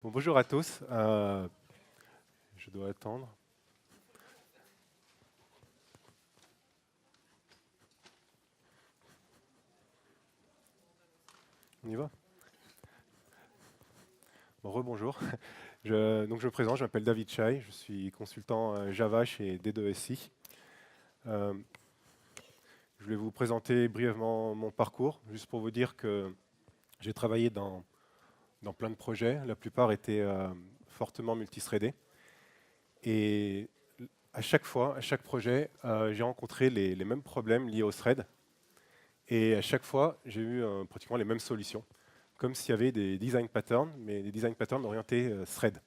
Bon, bonjour à tous. Je dois attendre. On y va? Bon, rebonjour. Donc je me présente, je m'appelle David Chai, je suis consultant Java chez D2SI. Euh, je vais vous présenter brièvement mon parcours, juste pour vous dire que j'ai travaillé dans plein de projets. La plupart étaient fortement multithreadés. Et à chaque fois, à chaque projet, j'ai rencontré les mêmes problèmes liés au thread. Et à chaque fois, j'ai eu pratiquement les mêmes solutions, comme s'il y avait des design patterns, mais des design patterns orientés thread.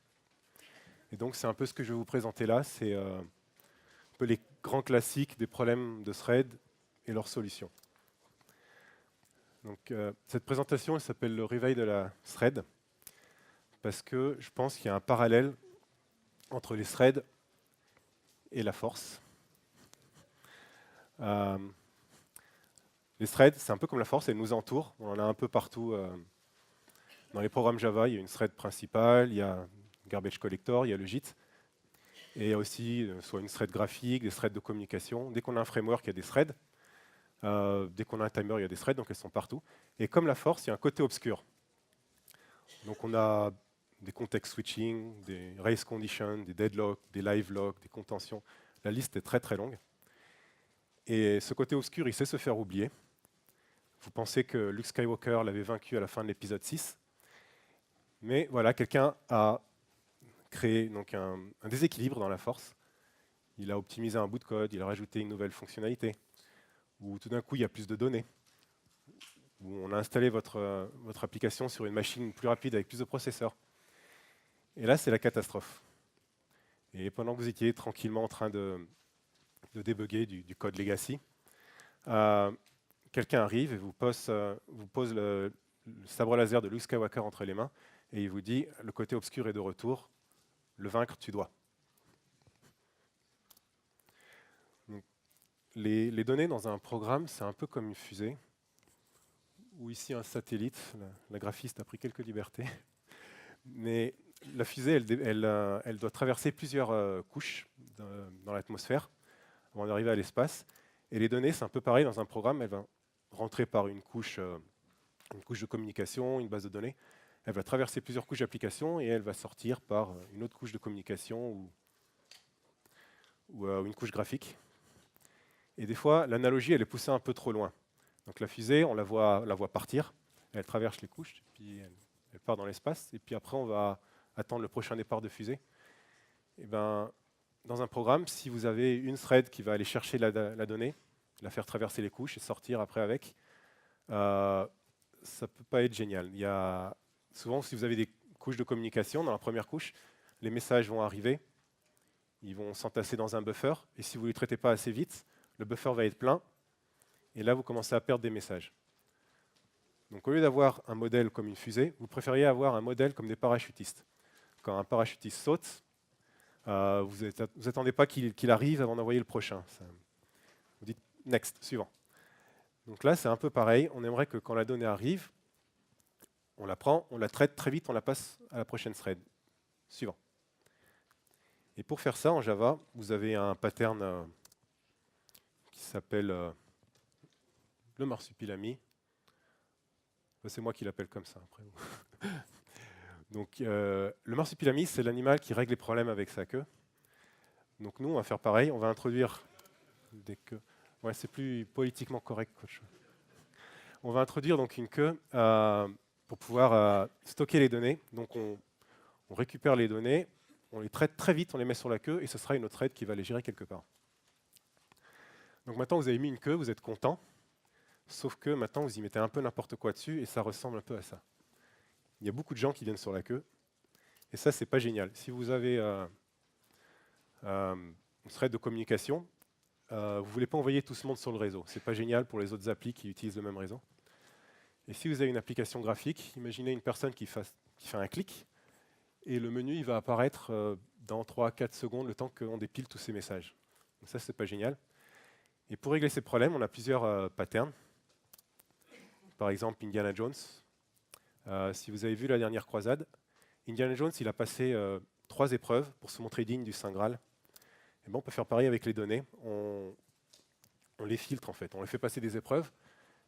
Et donc, c'est un peu ce que je vais vous présenter là, c'est un peu les grands classiques des problèmes de thread et leurs solutions. Donc, cette présentation, elle s'appelle le réveil de la thread, parce que je pense qu'il y a un parallèle entre les threads et la force. Euh, les threads, c'est un peu comme la force, elles nous entourent, on en a un peu partout. Dans les programmes Java, il y a une thread principale, il y a garbage collector, il y a le JIT, et il y a aussi soit une thread graphique, des threads de communication. Dès qu'on a un framework, il y a des threads. Dès qu'on a un timer, il y a des threads, donc elles sont partout. Et comme la force, il y a un côté obscur. Donc on a des context switching, des race conditions, des deadlocks, des live locks, des contentions. La liste est très très longue. Et ce côté obscur, il sait se faire oublier. Vous pensez que Luke Skywalker l'avait vaincu à la fin de l'épisode 6. Mais voilà, quelqu'un a créé donc un déséquilibre dans la force. Il a optimisé un bout de code, il a rajouté une nouvelle fonctionnalité, ou tout d'un coup il y a plus de données, ou on a installé votre application sur une machine plus rapide avec plus de processeurs. Et là, c'est la catastrophe. Et pendant que vous étiez tranquillement en train de débugger du code legacy, euh, quelqu'un arrive et vous pose le sabre laser de Luke Skywalker entre les mains, et il vous dit, le côté obscur est de retour, le vaincre tu dois. Donc, les données dans un programme, c'est un peu comme une fusée, ou ici un satellite. La graphiste a pris quelques libertés. Mais la fusée, elle doit traverser plusieurs couches dans l'atmosphère avant d'arriver à l'espace. Et les données, c'est un peu pareil dans un programme. Elle va rentrer par une couche de communication, une base de données. Elle va traverser plusieurs couches d'application et elle va sortir par une autre couche de communication ou une couche graphique. Et des fois, l'analogie, elle est poussée un peu trop loin. Donc la fusée, on la voit partir, elle traverse les couches, puis elle part dans l'espace, et puis après on va attendre le prochain départ de fusée. Et ben, dans un programme, si vous avez une thread qui va aller chercher la donnée, la faire traverser les couches et sortir après avec, ça ne peut pas être génial. Il y a, souvent, si vous avez des couches de communication, dans la première couche, les messages vont arriver, ils vont s'entasser dans un buffer, et si vous ne les traitez pas assez vite, le buffer va être plein, et là vous commencez à perdre des messages. Donc au lieu d'avoir un modèle comme une fusée, vous préfériez avoir un modèle comme des parachutistes. Quand un parachutiste saute, vous n'attendez pas qu'il arrive avant d'envoyer le prochain. Vous dites next, suivant. Donc là, c'est un peu pareil. On aimerait que quand la donnée arrive, on la prend, on la traite très vite, on la passe à la prochaine thread. Suivant. Et pour faire ça, en Java, vous avez un pattern qui s'appelle le marsupilami. C'est moi qui l'appelle comme ça. Après. Donc, le marsupilami, c'est l'animal qui règle les problèmes avec sa queue. Donc nous, on va faire pareil. On va introduire des queues. Ouais, c'est plus politiquement correct qu'autre chose. On va introduire donc une queue pour pouvoir stocker les données. Donc on récupère les données, on les traite très vite, on les met sur la queue, et ce sera une autre thread qui va les gérer quelque part. Donc maintenant, vous avez mis une queue, vous êtes content. Sauf que maintenant, vous y mettez un peu n'importe quoi dessus, et ça ressemble un peu à ça. Il y a beaucoup de gens qui viennent sur la queue, et ça, c'est pas génial. Si vous avez une thread de communication, vous ne voulez pas envoyer tout ce monde sur le réseau. Ce n'est pas génial pour les autres applis qui utilisent le même réseau. Et si vous avez une application graphique, imaginez une personne qui fait un clic, et le menu il va apparaître dans 3-4 secondes, le temps qu'on dépile tous ces messages. Donc ça, c'est pas génial. Et pour régler ces problèmes, on a plusieurs patterns. Par exemple, Indiana Jones. Si vous avez vu La Dernière Croisade, Indiana Jones, il a passé 3 épreuves pour se montrer digne du Saint Graal. Et ben, on peut faire pareil avec les données. On les filtre en fait, on les fait passer des épreuves.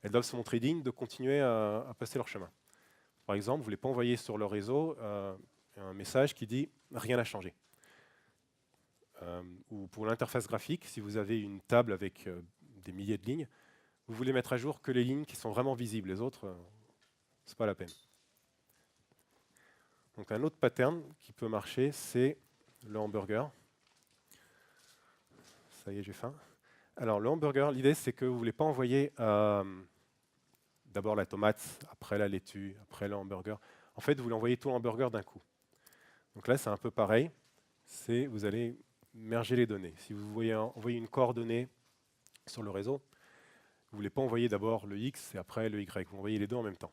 Elles doivent se montrer dignes de continuer à passer leur chemin. Par exemple, vous ne voulez pas envoyer sur le réseau un message qui dit « rien n'a changé ». Ou pour l'interface graphique, si vous avez une table avec des milliers de lignes, vous voulez mettre à jour que les lignes qui sont vraiment visibles. Les autres, ce n'est pas la peine. Donc un autre pattern qui peut marcher, c'est le hamburger. Ça y est, j'ai faim. Alors le hamburger, l'idée c'est que vous ne voulez pas envoyer d'abord la tomate, après la laitue, après le hamburger. En fait, vous voulez envoyer tout l'hamburger d'un coup. Donc là, c'est un peu pareil. Vous allez merger les données. Si vous voulez envoyer une coordonnée sur le réseau, vous ne voulez pas envoyer d'abord le X et après le Y. Vous envoyez les deux en même temps.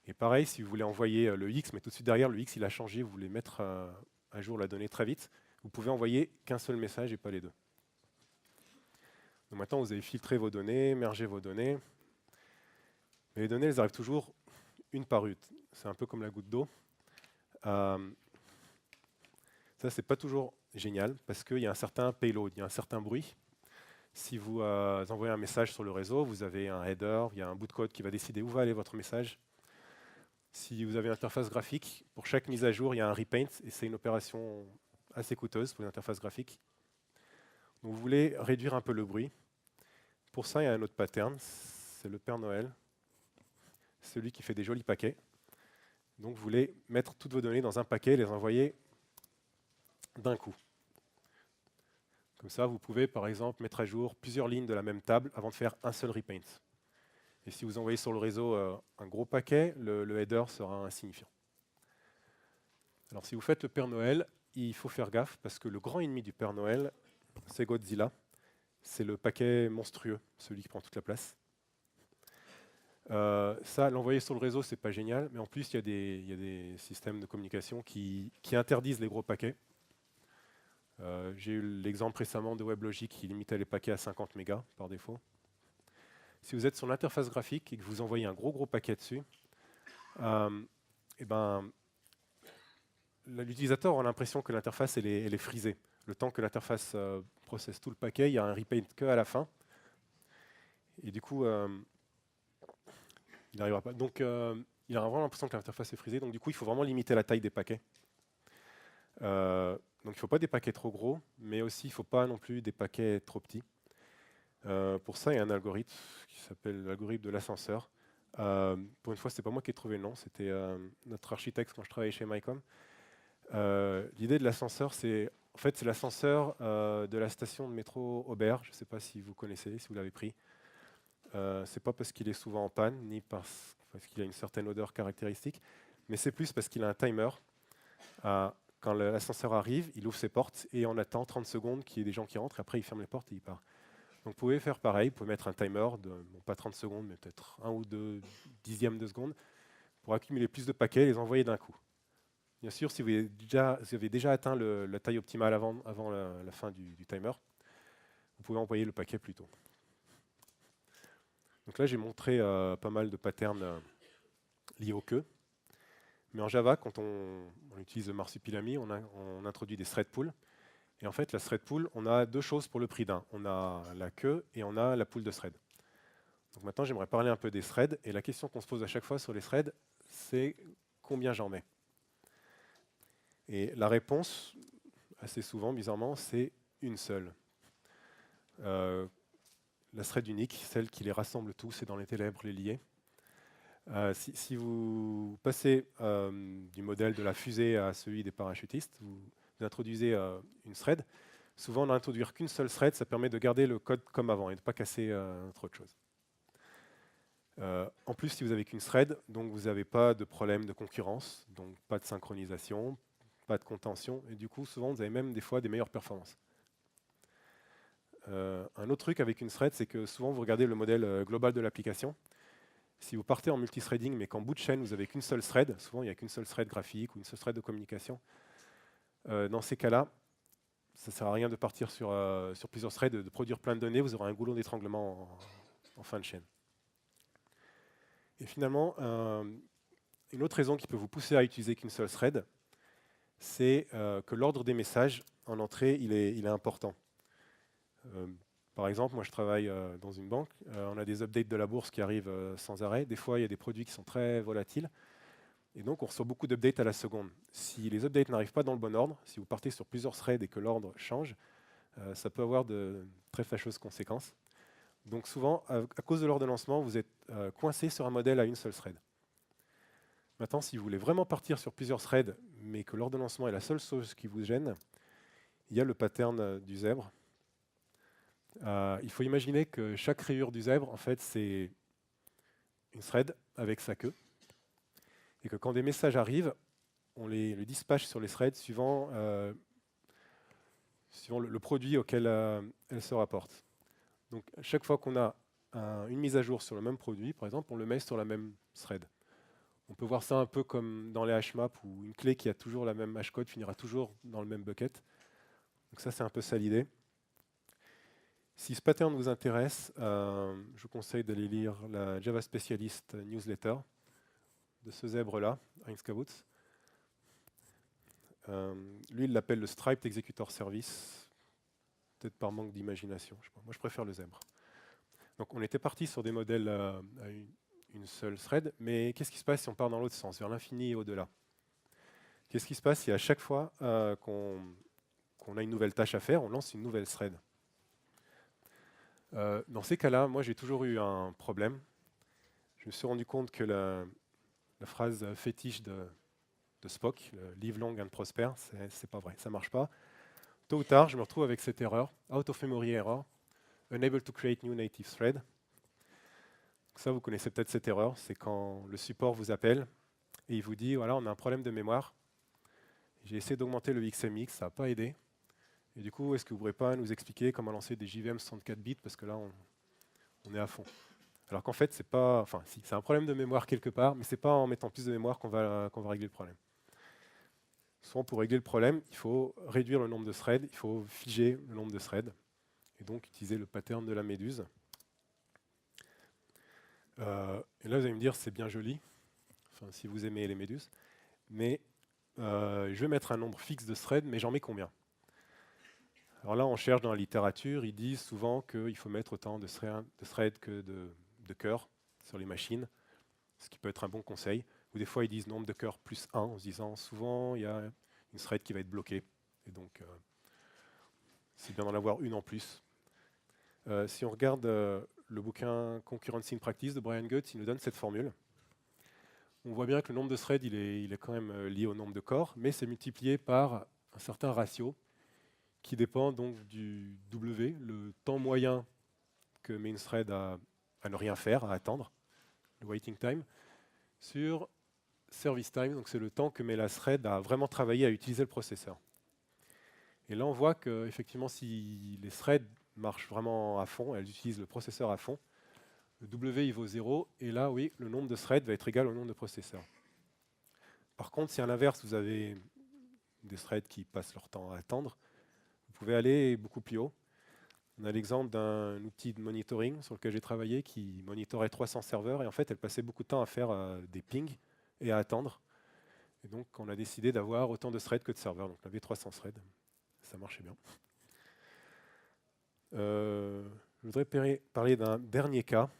Et pareil, si vous voulez envoyer le X, mais tout de suite derrière, le X il a changé, vous voulez mettre à jour la donnée très vite, vous pouvez envoyer qu'un seul message et pas les deux. Donc maintenant, vous avez filtré vos données, mergé vos données. Mais les données, elles arrivent toujours une par une. C'est un peu comme la goutte d'eau. Ça, c'est pas toujours génial parce qu'il y a un certain payload, il y a un certain bruit. Si vous envoyez un message sur le réseau, vous avez un header, il y a un bout de code qui va décider où va aller votre message. Si vous avez une interface graphique, pour chaque mise à jour, il y a un repaint, et c'est une opération assez coûteuse pour une interface graphique. Donc vous voulez réduire un peu le bruit. Pour ça, il y a un autre pattern, c'est le Père Noël, celui qui fait des jolis paquets. Donc vous voulez mettre toutes vos données dans un paquet et les envoyer d'un coup. Comme ça, vous pouvez, par exemple, mettre à jour plusieurs lignes de la même table avant de faire un seul repaint. Et si vous envoyez sur le réseau un gros paquet, le header sera insignifiant. Alors si vous faites le Père Noël, il faut faire gaffe parce que le grand ennemi du Père Noël, c'est Godzilla. C'est le paquet monstrueux, celui qui prend toute la place. Ça, l'envoyer sur le réseau, c'est pas génial, mais en plus, il y a des systèmes de communication qui interdisent les gros paquets. J'ai eu l'exemple récemment de WebLogic qui limitait les paquets à 50 mégas par défaut. Si vous êtes sur l'interface graphique et que vous envoyez un gros paquet dessus, l'utilisateur aura l'impression que l'interface elle est frisée. Le temps que l'interface processe tout le paquet, il y a un repaint que à la fin. Et du coup, il n'arrivera pas. Donc, il aura vraiment l'impression que l'interface est frisée. Donc, du coup, il faut vraiment limiter la taille des paquets. Donc, il ne faut pas des paquets trop gros, mais aussi, il ne faut pas non plus des paquets trop petits. Pour ça, il y a un algorithme qui s'appelle l'algorithme de l'ascenseur. Pour une fois, ce n'est pas moi qui ai trouvé le nom, c'était notre architecte quand je travaillais chez MyCom. L'idée de l'ascenseur, c'est l'ascenseur de la station de métro Aubert. Je ne sais pas si vous connaissez, si vous l'avez pris. C'est pas parce qu'il est souvent en panne, ni parce qu'il a une certaine odeur caractéristique, mais c'est plus parce qu'il a un timer. Quand l'ascenseur arrive, il ouvre ses portes et on attend 30 secondes qu'il y ait des gens qui rentrent, et après il ferme les portes et il part. Donc vous pouvez faire pareil, vous pouvez mettre un timer de, bon, pas 30 secondes, mais peut-être 1 ou 2 dixièmes de seconde, pour accumuler plus de paquets et les envoyer d'un coup. Bien sûr, si vous avez déjà atteint la taille optimale avant la fin du timer, vous pouvez envoyer le paquet plus tôt. Donc là, j'ai montré pas mal de patterns liés aux queues. Mais en Java, quand on utilise Marsupilami, on introduit des thread pools. Et en fait, la thread pool, on a deux choses pour le prix d'un. On a la queue et on a la pool de threads. Donc maintenant, j'aimerais parler un peu des threads. Et la question qu'on se pose à chaque fois sur les threads, c'est combien j'en mets. Et la réponse, assez souvent, bizarrement, c'est une seule. La thread unique, celle qui les rassemble tous et dans les ténèbres les liés. Si vous passez du modèle de la fusée à celui des parachutistes, vous introduisez une thread. Souvent, n'introduire qu'une seule thread, ça permet de garder le code comme avant et de ne pas casser trop de choses. En plus, si vous n'avez qu'une thread, donc vous n'avez pas de problème de concurrence, donc pas de synchronisation, pas de contention, et du coup, souvent, vous avez même des fois des meilleures performances. Un autre truc avec une thread, c'est que souvent, vous regardez le modèle global de l'application. Si vous partez en multithreading, mais qu'en bout de chaîne, vous n'avez qu'une seule thread, souvent il n'y a qu'une seule thread graphique ou une seule thread de communication, dans ces cas-là, ça ne sert à rien de partir sur plusieurs threads, de produire plein de données, vous aurez un goulot d'étranglement en fin de chaîne. Et finalement, une autre raison qui peut vous pousser à utiliser qu'une seule thread, c'est que l'ordre des messages en entrée, il est important. Par exemple, moi je travaille dans une banque, on a des updates de la bourse qui arrivent sans arrêt. Des fois, il y a des produits qui sont très volatiles, et donc on reçoit beaucoup d'updates à la seconde. Si les updates n'arrivent pas dans le bon ordre, si vous partez sur plusieurs threads et que l'ordre change, ça peut avoir de très fâcheuses conséquences. Donc souvent, à cause de l'ordonnancement, vous êtes coincé sur un modèle à une seule thread. Maintenant, si vous voulez vraiment partir sur plusieurs threads, mais que l'ordonnancement est la seule chose qui vous gêne, il y a le pattern du zèbre. Il faut imaginer que chaque rayure du zèbre, en fait, c'est une thread avec sa queue, et que quand des messages arrivent, on les dispatche sur les threads suivant, suivant le produit auquel elles se rapportent. Donc, chaque fois qu'on a une mise à jour sur le même produit, par exemple, on le met sur la même thread. On peut voir ça un peu comme dans les hashmaps où une clé qui a toujours la même hashcode finira toujours dans le même bucket. Donc ça, c'est un peu ça l'idée. Si ce pattern vous intéresse, je vous conseille d'aller lire la Java Specialist Newsletter de ce zèbre-là, Heinz Kavutz. Lui, il l'appelle le Striped Executor Service, peut-être par manque d'imagination. Moi, je préfère le zèbre. Donc, on était parti sur des modèles à une seule thread, mais qu'est-ce qui se passe si on part dans l'autre sens, vers l'infini et au-delà? Qu'est-ce qui se passe si à chaque fois qu'on a une nouvelle tâche à faire, on lance une nouvelle thread? Dans ces cas-là, moi j'ai toujours eu un problème. Je me suis rendu compte que la phrase fétiche de Spock, le live long and prosper, c'est pas vrai, ça marche pas. Tôt ou tard, je me retrouve avec cette erreur, out of memory error, unable to create new native thread. Ça, vous connaissez peut-être cette erreur, c'est quand le support vous appelle et il vous dit voilà, on a un problème de mémoire. J'ai essayé d'augmenter le XMX, ça n'a pas aidé. Et du coup, est-ce que vous ne pourrez pas nous expliquer comment lancer des JVM 64 bits parce que là, on est à fond. Alors qu'en fait, c'est pas, enfin, si, c'est un problème de mémoire quelque part, mais c'est pas en mettant plus de mémoire qu'on va régler le problème. Souvent, pour régler le problème, il faut réduire le nombre de threads, il faut figer le nombre de threads, et donc utiliser le pattern de la méduse. Et là, vous allez me dire, c'est bien joli, enfin, si vous aimez les méduses, mais je vais mettre un nombre fixe de threads, mais j'en mets combien? Alors là, on cherche dans la littérature, ils disent souvent qu'il faut mettre autant de threads que de cœurs sur les machines, ce qui peut être un bon conseil. Ou des fois, ils disent nombre de cœurs plus 1, en se disant souvent, il y a une thread qui va être bloquée. Et donc, c'est bien d'en avoir une en plus. Si on regarde le bouquin Concurrency in Practice de Brian Goetz, il nous donne cette formule. On voit bien que le nombre de threads, il est quand même lié au nombre de corps, mais c'est multiplié par un certain ratio qui dépend donc du W, le temps moyen que met une thread à ne rien faire, à attendre, le waiting time, sur service time, donc c'est le temps que met la thread à vraiment travailler, à utiliser le processeur. Et là, on voit qu'effectivement, si les threads marchent vraiment à fond, elles utilisent le processeur à fond, le W il vaut 0, et là, oui, le nombre de threads va être égal au nombre de processeurs. Par contre, si à l'inverse, vous avez des threads qui passent leur temps à attendre, vous pouvez aller beaucoup plus haut. On a l'exemple d'un outil de monitoring sur lequel j'ai travaillé qui monitorait 300 serveurs, et en fait, elle passait beaucoup de temps à faire des pings et à attendre. Et donc, on a décidé d'avoir autant de threads que de serveurs. Donc, on avait 300 threads. Ça marchait bien. Je voudrais parler d'un dernier cas.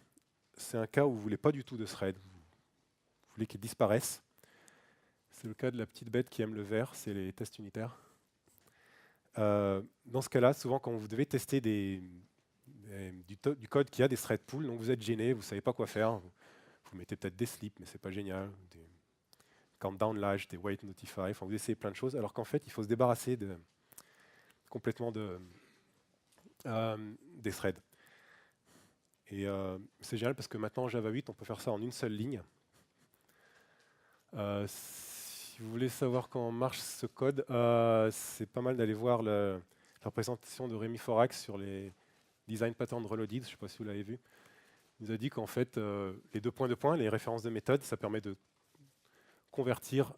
C'est un cas où vous ne voulez pas du tout de threads. Vous voulez qu'ils disparaissent. C'est le cas de la petite bête qui aime le vert, c'est les tests unitaires. Dans ce cas-là, souvent, quand vous devez tester du code qui a des thread pools, donc vous êtes gêné, vous ne savez pas quoi faire. Vous mettez peut-être des slips, mais ce n'est pas génial. Des countdown latch, des wait notify, enfin, vous essayez plein de choses, alors qu'en fait, il faut se débarrasser complètement des threads. Et c'est génial parce que maintenant, en Java 8, on peut faire ça en une seule ligne. Si vous voulez savoir comment marche ce code, c'est pas mal d'aller voir la présentation de Rémi Forax sur les design patterns reloaded, je ne sais pas si vous l'avez vu. Il nous a dit qu'en fait, les deux points de points, les références de méthode, ça permet de convertir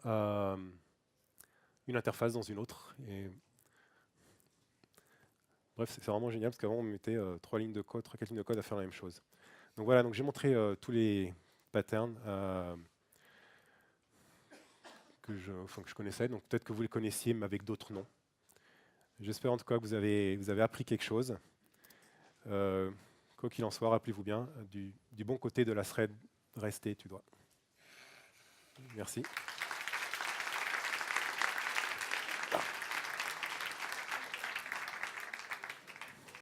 une interface dans une autre. Et bref, c'est vraiment génial parce qu'avant, on mettait 3 lignes de code, 3-4 lignes de code à faire la même chose. Donc voilà, donc j'ai montré tous les patterns. que je connaissais, donc peut-être que vous les connaissiez, mais avec d'autres noms. J'espère en tout cas que vous avez appris quelque chose. Quoi qu'il en soit, rappelez-vous bien, du bon côté de la thread, restez, tu dois. Merci.